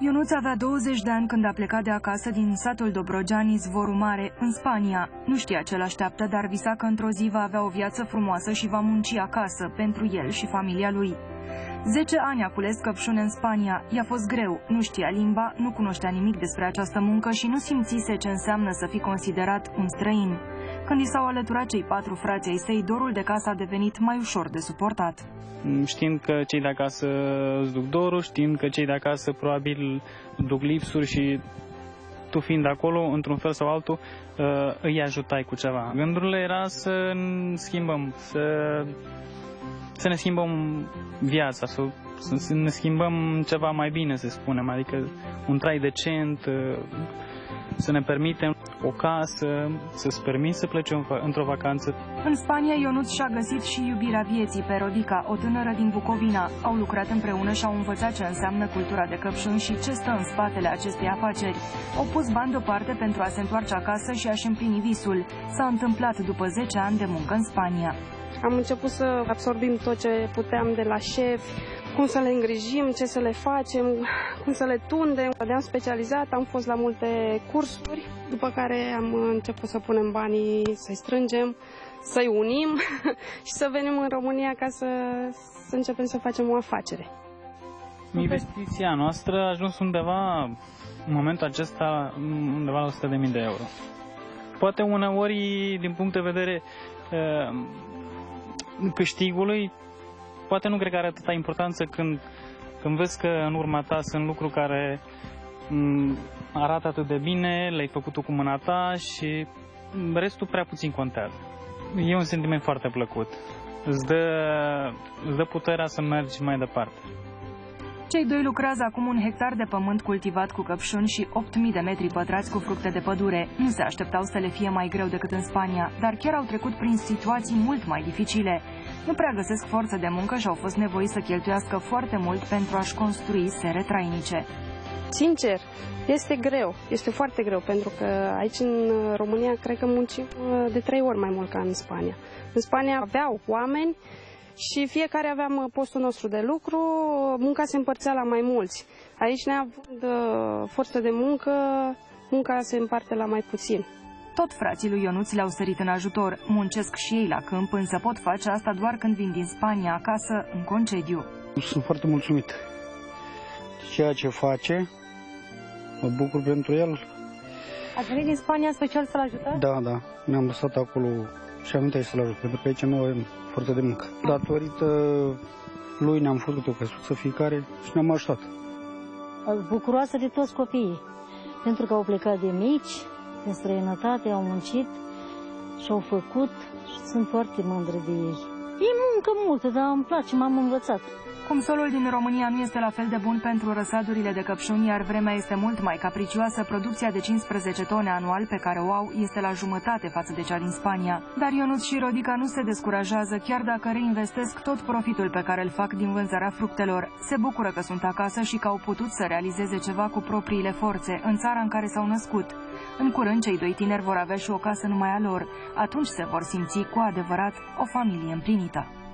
Ionuț avea 20 de ani când a plecat de acasă din satul Dobrogeni, Zvoru Mare, în Spania. Nu știa ce l-așteaptă, dar visa că într-o zi va avea o viață frumoasă și va munci acasă, pentru el și familia lui. 10 ani a cules căpșune în Spania. I-a fost greu, nu știa limba, nu cunoștea nimic despre această muncă și nu simțise ce înseamnă să fii considerat un străin. Când i s-au alăturat cei 4 frați ai săi, dorul de casă a devenit mai ușor de suportat. Știind că cei de acasă îți duc dorul, știind că cei de acasă probabil duc lipsuri și tu fiind acolo, într-un fel sau altul, îi ajutai cu ceva. Gândurile era să schimbăm, să ne schimbăm viața, să ne schimbăm ceva mai bine, să spunem, adică un trai decent, să ne permitem o casă, să-ți permiți să pleci într-o vacanță. În Spania, Ionuț și-a găsit și iubirea vieții pe Rodica, o tânără din Bucovina. Au lucrat împreună și au învățat ce înseamnă cultura de căpșuni și ce stă în spatele acestei afaceri. Au pus bani deoparte pentru a se întoarce acasă și a-și împlini visul. S-a întâmplat după 10 ani de muncă în Spania. Am început să absorbim tot ce puteam de la șef, cum să le îngrijim, ce să le facem, cum să le tundem. Ne-am specializat, am fost la multe cursuri, după care am început să punem banii, să-i strângem, să-i unim și să venim în România ca să începem să facem o afacere. Investiția noastră a ajuns undeva, în momentul acesta, undeva la 100.000 de euro. Poate uneori, din punct de vedere câștigului, poate nu cred că are atâta importanță când vezi că în urma ta sunt lucruri care arată atât de bine, le-ai făcut tu cu mâna ta și restul prea puțin contează. E un sentiment foarte plăcut. Îți dă puterea să mergi mai departe. Cei doi lucrează acum 1 hectar de pământ cultivat cu căpșuni și 8.000 de metri pătrați cu fructe de pădure. Nu se așteptau să le fie mai greu decât în Spania, dar chiar au trecut prin situații mult mai dificile. Nu prea găsesc forță de muncă și au fost nevoiți să cheltuiască foarte mult pentru a-și construi sere trainice. Sincer, este greu, este foarte greu, pentru că aici în România cred că muncim de 3 ori mai mult ca în Spania. În Spania aveau oameni și fiecare aveam postul nostru de lucru, munca se împărțea la mai mulți. Aici, neavând forță de muncă, munca se împarte la mai puțin. Tot frații lui Ionuț le-au sărit în ajutor. Muncesc și ei la câmp, însă pot face asta doar când vin din Spania acasă, în concediu. Sunt foarte mulțumit. Ceea ce face, mă bucur pentru el. Ați venit din Spania special să-l ajutați? Da. Mi-am lăsat acolo și am venit să-l ajut, pentru că aici nu avem forță de muncă. Datorită lui ne-am făcut o căsuță fiecare și ne-am ajutat. Bucuroasă de toți copiii, pentru că au plecat de mici, în străinătate, au muncit și au făcut și sunt foarte mândră de ei. E muncă multă, dar îmi place, m-am învățat. Cum solul din România nu este la fel de bun pentru răsadurile de căpșuni, iar vremea este mult mai capricioasă, producția de 15 tone anual pe care o au este la jumătate față de cea din Spania. Dar Ionuț și Rodica nu se descurajează, chiar dacă reinvestesc tot profitul pe care îl fac din vânzarea fructelor. Se bucură că sunt acasă și că au putut să realizeze ceva cu propriile forțe, în țara în care s-au născut. În curând, cei 2 tineri vor avea și o casă numai a lor. Atunci se vor simți cu adevărat o familie împlinită.